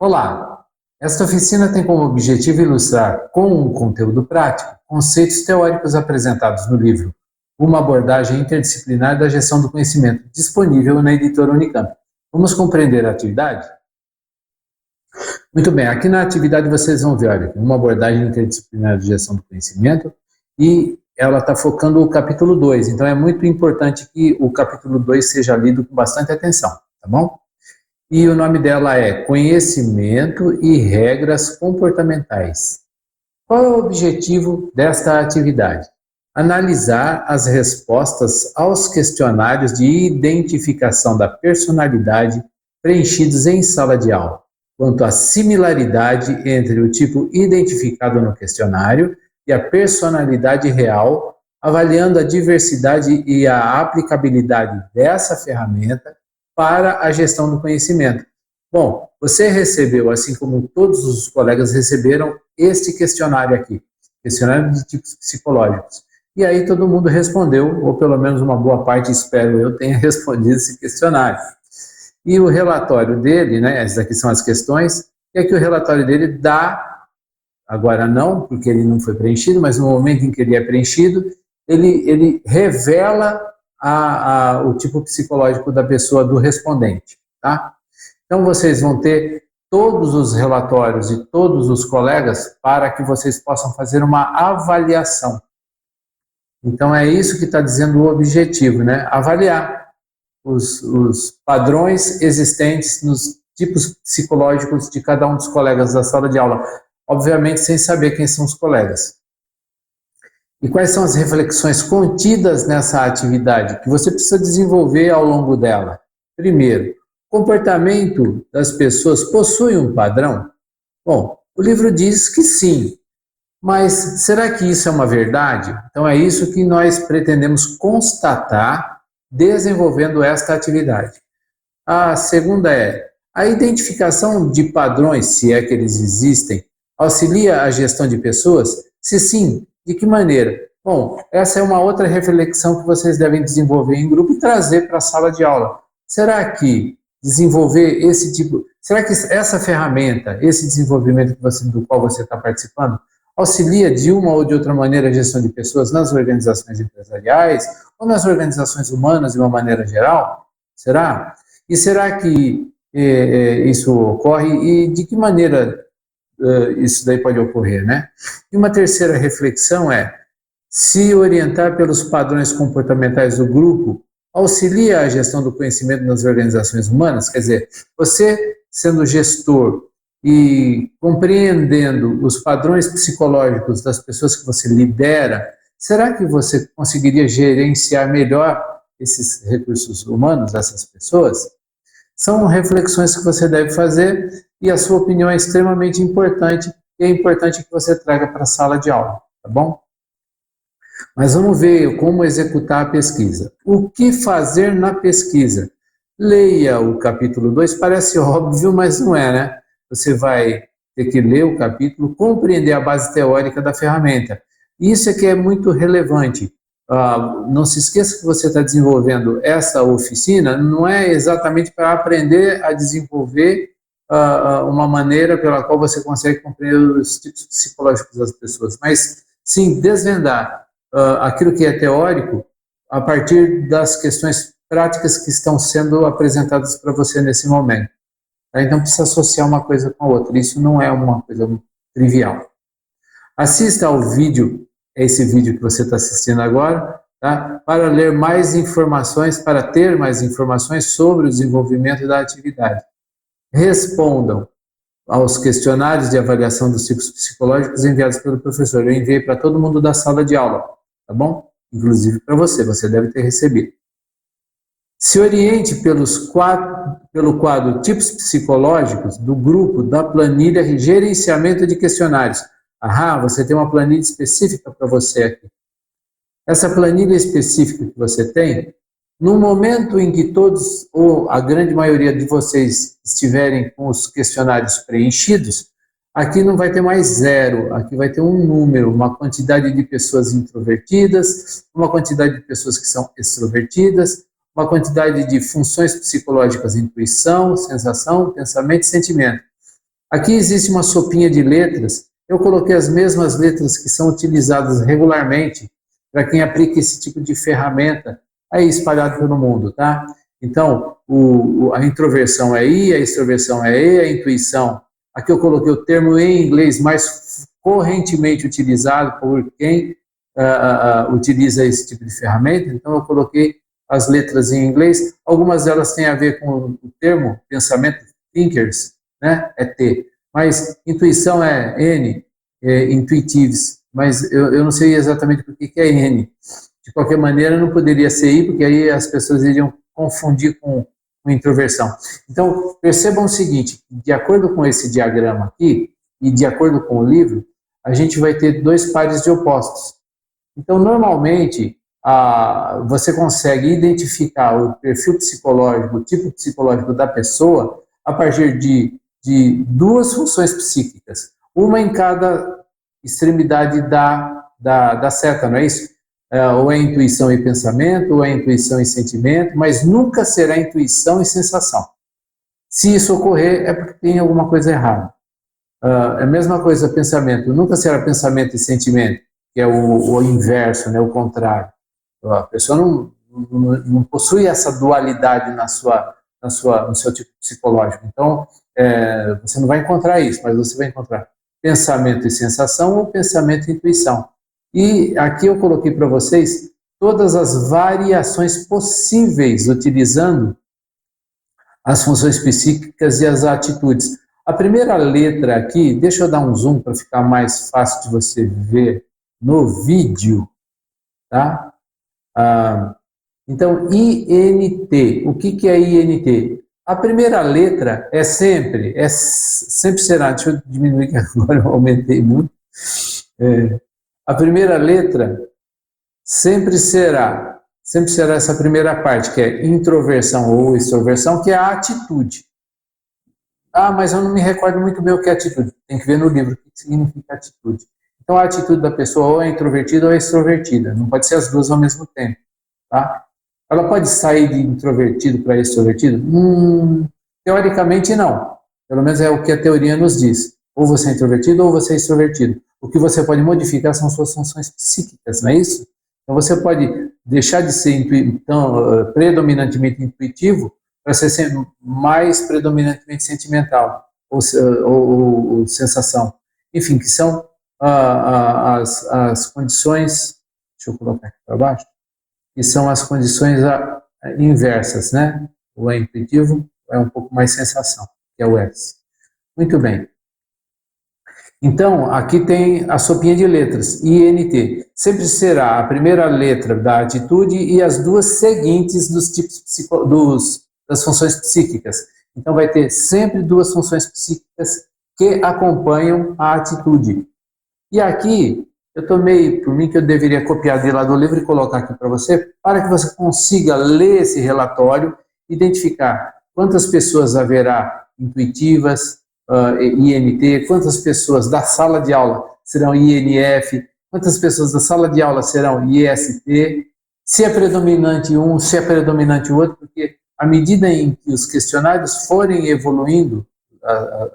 Olá! Esta oficina tem como objetivo ilustrar, com um conteúdo prático, conceitos teóricos apresentados no livro Uma abordagem interdisciplinar da gestão do conhecimento, disponível na editora Unicamp. Vamos compreender a atividade? Muito bem, aqui na atividade vocês vão ver, olha, uma abordagem interdisciplinar de gestão do conhecimento, e ela está focando o capítulo 2, então é muito importante que o capítulo 2 seja lido com bastante atenção, tá bom? E o nome dela é Conhecimento e Regras Comportamentais. Qual é o objetivo desta atividade? Analisar as respostas aos questionários de identificação da personalidade preenchidos em sala de aula, quanto à similaridade entre o tipo identificado no questionário e a personalidade real, avaliando a diversidade e a aplicabilidade dessa ferramenta para a gestão do conhecimento. Bom, você recebeu, assim como todos os colegas receberam, este questionário aqui, questionário de tipos psicológicos. E aí todo mundo respondeu, ou pelo menos uma boa parte, espero eu, tenha respondido esse questionário. E o relatório dele, né, essas aqui são as questões, e aqui o relatório dele dá, agora não, porque ele não foi preenchido, mas no momento em que ele é preenchido, ele revela o tipo psicológico da pessoa, do respondente, tá? Então vocês vão ter todos os relatórios de todos os colegas para que vocês possam fazer uma avaliação. Então é isso que está dizendo o objetivo, né? Avaliar os padrões existentes nos tipos psicológicos de cada um dos colegas da sala de aula, obviamente sem saber quem são os colegas. E quais são as reflexões contidas nessa atividade que você precisa desenvolver ao longo dela? Primeiro, o comportamento das pessoas possui um padrão? Bom, o livro diz que sim, mas será que isso é uma verdade? Então é isso que nós pretendemos constatar desenvolvendo esta atividade. A segunda é, a identificação de padrões, se é que eles existem, auxilia a gestão de pessoas? Se sim, de que maneira? Bom, essa é uma outra reflexão que vocês devem desenvolver em grupo e trazer para a sala de aula. Será que desenvolver esse tipo, será que essa ferramenta, esse desenvolvimento do qual você está participando, auxilia de uma ou de outra maneira a gestão de pessoas nas organizações empresariais ou nas organizações humanas de uma maneira geral? Será? E será que isso ocorre e de que maneira isso daí pode ocorrer, né? E uma terceira reflexão é, se orientar pelos padrões comportamentais do grupo auxilia a gestão do conhecimento nas organizações humanas? Quer dizer, você sendo gestor e compreendendo os padrões psicológicos das pessoas que você lidera, será que você conseguiria gerenciar melhor esses recursos humanos, essas pessoas? São reflexões que você deve fazer e a sua opinião é extremamente importante e é importante que você traga para a sala de aula, tá bom? Mas vamos ver como executar a pesquisa. O que fazer na pesquisa? Leia o capítulo 2, parece óbvio, mas não é, né? Você vai ter que ler o capítulo, compreender a base teórica da ferramenta. Isso é que é muito relevante. Não se esqueça que você está desenvolvendo essa oficina, não é exatamente para aprender a desenvolver uma maneira pela qual você consegue compreender os tipos psicológicos das pessoas, mas sim desvendar aquilo que é teórico a partir das questões práticas que estão sendo apresentadas para você nesse momento. Então precisa associar uma coisa com a outra, isso não é uma coisa trivial. Assista ao vídeo, esse vídeo que você está assistindo agora, tá? Para ler mais informações, para ter mais informações sobre o desenvolvimento da atividade. Respondam aos questionários de avaliação dos tipos psicológicos enviados pelo professor. Eu enviei para todo mundo da sala de aula, tá bom? Inclusive para você deve ter recebido. Se oriente pelo quadro Tipos Psicológicos do grupo da planilha Gerenciamento de Questionários. Você tem uma planilha específica para você aqui. Essa planilha específica que você tem, no momento em que todos, ou a grande maioria de vocês estiverem com os questionários preenchidos, Aqui não vai ter mais zero, aqui vai ter um número, uma quantidade de pessoas introvertidas, uma quantidade de pessoas que são extrovertidas, uma quantidade de funções psicológicas, intuição, sensação, pensamento e sentimento. Aqui existe uma sopinha de letras, eu coloquei as mesmas letras que são utilizadas regularmente para quem aplica esse tipo de ferramenta aí espalhado pelo mundo, tá? Então, a introversão é I, a extroversão é E, a intuição. Aqui eu coloquei o termo em inglês mais correntemente utilizado por quem utiliza esse tipo de ferramenta, então eu coloquei as letras em inglês, algumas delas têm a ver com o termo pensamento, thinkers, né? É T, mas intuição é N, intuitives, mas eu não sei exatamente por que é N. De qualquer maneira, não poderia ser I, porque aí as pessoas iriam confundir com introversão. Então, percebam o seguinte, de acordo com esse diagrama aqui, e de acordo com o livro, a gente vai ter dois pares de opostos. Então, normalmente, você consegue identificar o perfil psicológico, o tipo psicológico da pessoa, a partir de duas funções psíquicas, uma em cada extremidade da seta, não é isso? Ou é intuição e pensamento, ou é intuição e sentimento, mas nunca será intuição e sensação. Se isso ocorrer, é porque tem alguma coisa errada. É a mesma coisa, pensamento, nunca será pensamento e sentimento, que é o inverso, né, o contrário. A pessoa não possui essa dualidade no seu tipo psicológico. Então, você não vai encontrar isso, mas você vai encontrar pensamento e sensação ou pensamento e intuição. E aqui eu coloquei para vocês todas as variações possíveis utilizando as funções psíquicas e as atitudes. A primeira letra aqui, deixa eu dar um zoom para ficar mais fácil de você ver no vídeo, tá? Então, INT. O que é INT? A primeira letra sempre será, deixa eu diminuir que agora eu aumentei muito. A primeira letra sempre será essa primeira parte, que é introversão ou extroversão, que é a atitude. Mas eu não me recordo muito bem o que é atitude. Tem que ver no livro o que significa atitude. Então, a atitude da pessoa ou é introvertida ou é extrovertida. Não pode ser as duas ao mesmo tempo. Tá? Ela pode sair de introvertido para extrovertido? Teoricamente, não. Pelo menos é o que a teoria nos diz. Ou você é introvertido ou você é extrovertido. O que você pode modificar são suas funções psíquicas, não é isso? Então, você pode deixar de ser predominantemente intuitivo para ser mais predominantemente sentimental ou sensação. Enfim, que são as condições, deixa eu colocar aqui para baixo, que são as condições inversas, né? O intuitivo é um pouco mais sensação, que é o S. Muito bem. Então, aqui tem a sopinha de letras, INT. Sempre será a primeira letra da atitude e as duas seguintes dos tipos das funções psíquicas. Então, vai ter sempre duas funções psíquicas que acompanham a atitude. E aqui, eu tomei por mim que eu deveria copiar de lá do livro e colocar aqui para você, para que você consiga ler esse relatório, identificar quantas pessoas haverá intuitivas, INT, quantas pessoas da sala de aula serão INF, quantas pessoas da sala de aula serão IST, se é predominante um, se é predominante o outro, porque à medida em que os questionários forem evoluindo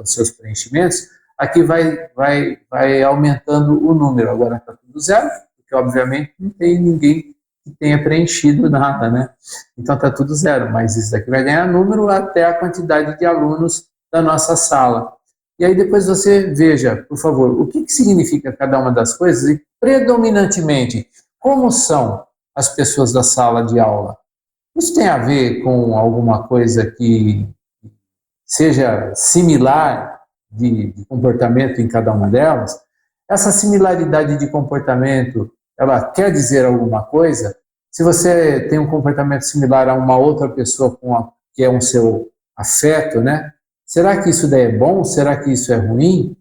os seus preenchimentos, aqui vai aumentando o número. Agora está tudo zero, porque obviamente não tem ninguém que tenha preenchido nada, né? Então está tudo zero, mas isso daqui vai ganhar número até a quantidade de alunos da nossa sala. E aí depois você veja, por favor, o que significa cada uma das coisas e, predominantemente, como são as pessoas da sala de aula. Isso tem a ver com alguma coisa que seja similar de comportamento em cada uma delas? Essa similaridade de comportamento, ela quer dizer alguma coisa? Se você tem um comportamento similar a uma outra pessoa que é um seu afeto, né? Será que isso daí é bom? Será que isso é ruim?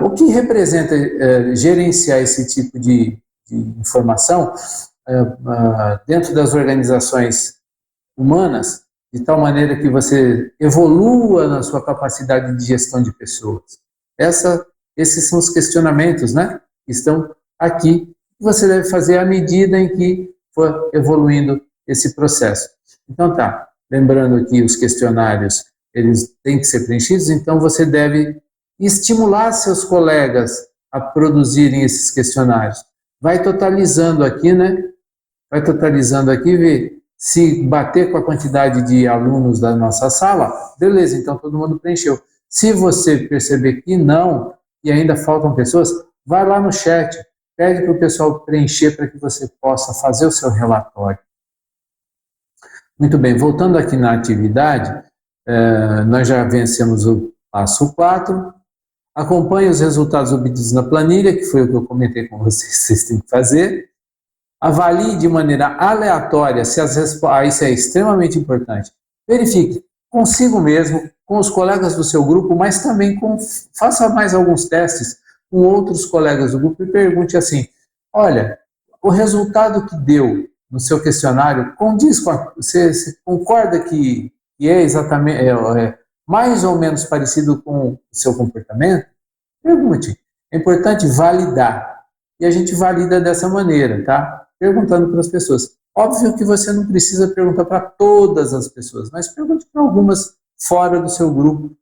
O que representa gerenciar esse tipo de informação dentro das organizações humanas, de tal maneira que você evolua na sua capacidade de gestão de pessoas? Esses são os questionamentos, né, que estão aqui, que você deve fazer à medida em que for evoluindo esse processo. Então tá, lembrando que os questionários, eles têm que ser preenchidos, então você deve estimular seus colegas a produzirem esses questionários. Vai totalizando aqui, né? Vai totalizando aqui, vê se bater com a quantidade de alunos da nossa sala, beleza, então todo mundo preencheu. Se você perceber que não, e ainda faltam pessoas, vai lá no chat, pede para o pessoal preencher para que você possa fazer o seu relatório. Muito bem, voltando aqui na atividade, nós já vencemos o passo 4, acompanhe os resultados obtidos na planilha, que foi o que eu comentei com vocês, vocês têm que fazer. Avalie de maneira aleatória se as respostas, isso é extremamente importante. Verifique consigo mesmo, com os colegas do seu grupo, mas também faça mais alguns testes com outros colegas do grupo e pergunte assim, olha, o resultado que deu no seu questionário condiz com você concorda que é exatamente mais ou menos parecido com o seu comportamento? Pergunte. É importante validar. E a gente valida dessa maneira, tá? Perguntando para as pessoas. Óbvio que você não precisa perguntar para todas as pessoas, mas pergunte para algumas fora do seu grupo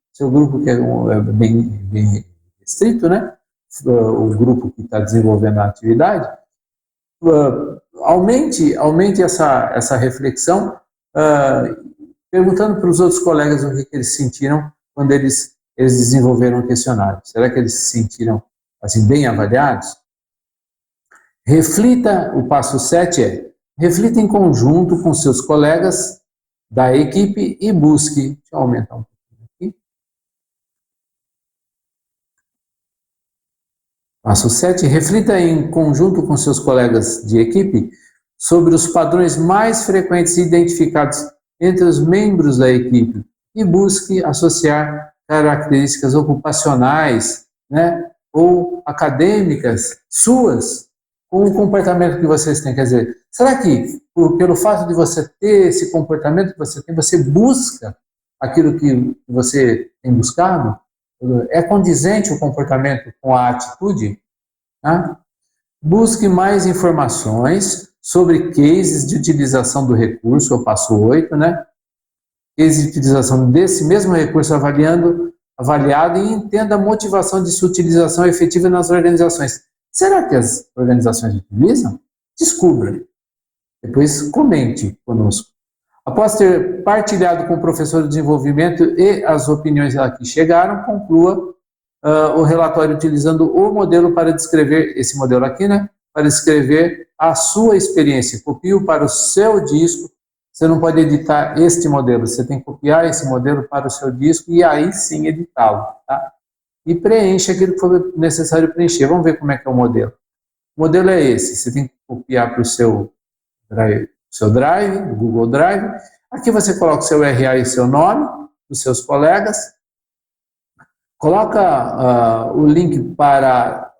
que é bem restrito, né? O grupo que está desenvolvendo a atividade. Aumente essa reflexão, perguntando para os outros colegas o que eles sentiram quando eles desenvolveram o questionário. Será que eles se sentiram assim, bem avaliados? Reflita, o passo 7 reflita em conjunto com seus colegas da equipe e busque, deixa eu aumentar um pouquinho aqui. Passo 7, reflita em conjunto com seus colegas de equipe sobre os padrões mais frequentes identificados entre os membros da equipe e busque associar características ocupacionais, né, ou acadêmicas suas com o comportamento que vocês têm. Quer dizer, será que pelo fato de você ter esse comportamento que você tem, você busca aquilo que você tem buscado? É condizente o comportamento com a atitude? Tá? Busque mais informações sobre cases de utilização do recurso, o passo 8, né? Cases de utilização desse mesmo recurso avaliado e entenda a motivação de sua utilização efetiva nas organizações. Será que as organizações utilizam? Descubra. Depois comente conosco. Após ter partilhado com o professor de desenvolvimento e as opiniões que chegaram, conclua o relatório utilizando o modelo para descrever, esse modelo aqui, né? Para descrever a sua experiência. Copie-o para o seu disco. Você não pode editar este modelo, você tem que copiar esse modelo para o seu disco e aí sim editá-lo, tá? E preencha aquilo que for necessário preencher. Vamos ver como é que é o modelo. O modelo é esse, você tem que copiar para o seu Drive, o Google Drive. Aqui você coloca o seu URL e seu nome, dos seus colegas. Coloca o link para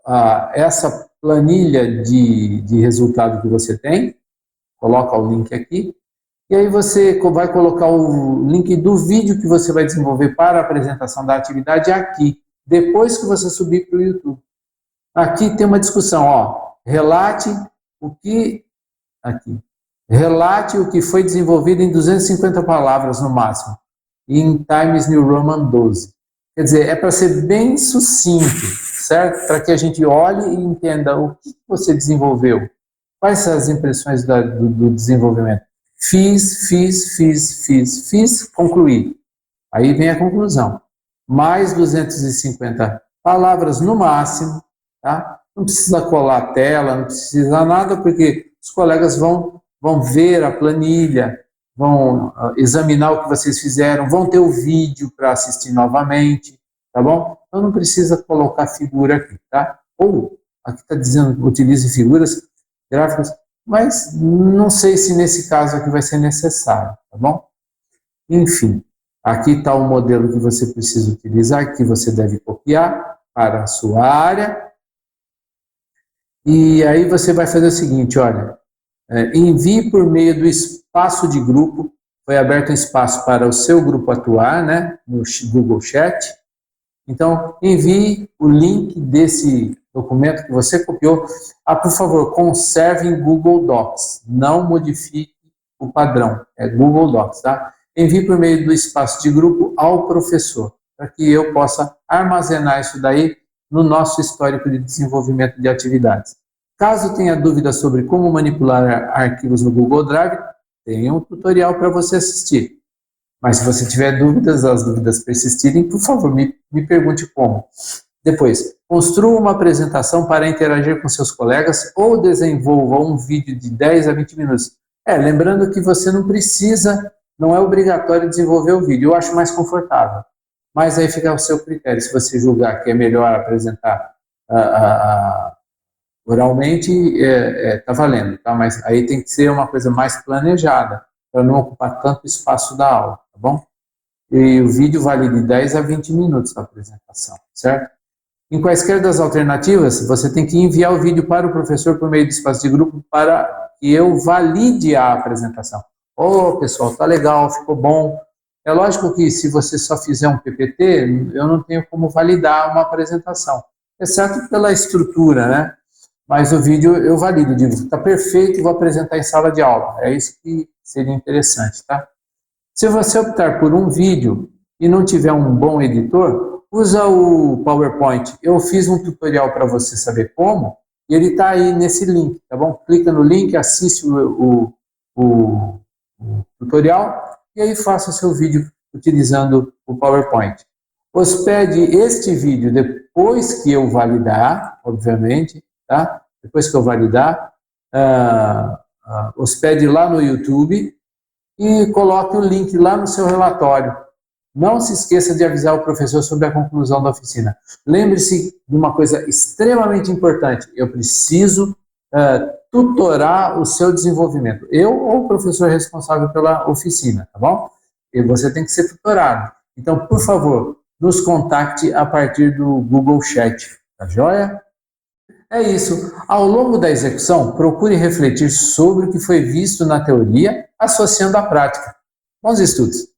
essa planilha de resultado que você tem. Coloca o link aqui. E aí você vai colocar o link do vídeo que você vai desenvolver para a apresentação da atividade aqui, depois que você subir para o YouTube. Aqui tem uma discussão, ó. Relate o que foi desenvolvido em 250 palavras no máximo, em Times New Roman 12. Quer dizer, é para ser bem sucinto, certo? Para que a gente olhe e entenda o que você desenvolveu. Quais são as impressões do desenvolvimento? Fiz, concluí. Aí vem a conclusão. Mais 250 palavras no máximo, tá? Não precisa colar a tela, não precisa nada, porque os colegas vão ver a planilha, vão examinar o que vocês fizeram, vão ter o vídeo para assistir novamente, tá bom? Então não precisa colocar figura aqui, tá? Ou, aqui está dizendo, utilize figuras gráficas, mas não sei se nesse caso aqui vai ser necessário, tá bom? Enfim, aqui está o modelo que você precisa utilizar, que você deve copiar para a sua área. E aí você vai fazer o seguinte, olha, envie por meio do espaço de grupo, foi aberto um espaço para o seu grupo atuar, né, no Google Chat, Então, envie o link desse documento que você copiou. Por favor, conserve em Google Docs. Não modifique o padrão. É Google Docs, tá? Envie por meio do espaço de grupo ao professor, para que eu possa armazenar isso daí no nosso histórico de desenvolvimento de atividades. Caso tenha dúvidas sobre como manipular arquivos no Google Drive, tem um tutorial para você assistir. Mas se você tiver dúvidas, as dúvidas persistirem, por favor, me pergunte como. Depois, construa uma apresentação para interagir com seus colegas ou desenvolva um vídeo de 10 a 20 minutos. Lembrando que você não precisa, não é obrigatório desenvolver o vídeo, eu acho mais confortável. Mas aí fica ao seu critério, se você julgar que é melhor apresentar oralmente, tá valendo, tá? Mas aí tem que ser uma coisa mais planejada, para não ocupar tanto espaço da aula, tá bom? E o vídeo vale de 10 a 20 minutos a apresentação, certo? Em quaisquer das alternativas, você tem que enviar o vídeo para o professor por meio do espaço de grupo para que eu valide a apresentação. Pessoal, tá legal, ficou bom. É lógico que se você só fizer um PPT, eu não tenho como validar uma apresentação, exceto pela estrutura, né? Mas o vídeo eu valido, digo, está perfeito e vou apresentar em sala de aula. É isso que seria interessante, tá? Se você optar por um vídeo e não tiver um bom editor, usa o PowerPoint. Eu fiz um tutorial para você saber como, e ele está aí nesse link, tá bom? Clica no link, assiste o tutorial e aí faça o seu vídeo utilizando o PowerPoint. Hospede este vídeo depois que eu validar, obviamente, tá? Depois que eu validar, hospede lá no YouTube e coloque o link lá no seu relatório. Não se esqueça de avisar o professor sobre a conclusão da oficina. Lembre-se de uma coisa extremamente importante. Eu preciso tutorar o seu desenvolvimento. Eu ou o professor responsável pela oficina, tá bom? E você tem que ser tutorado. Então, por favor, nos contacte a partir do Google Chat, tá joia? É isso. Ao longo da execução, procure refletir sobre o que foi visto na teoria, associando à prática. Bons estudos!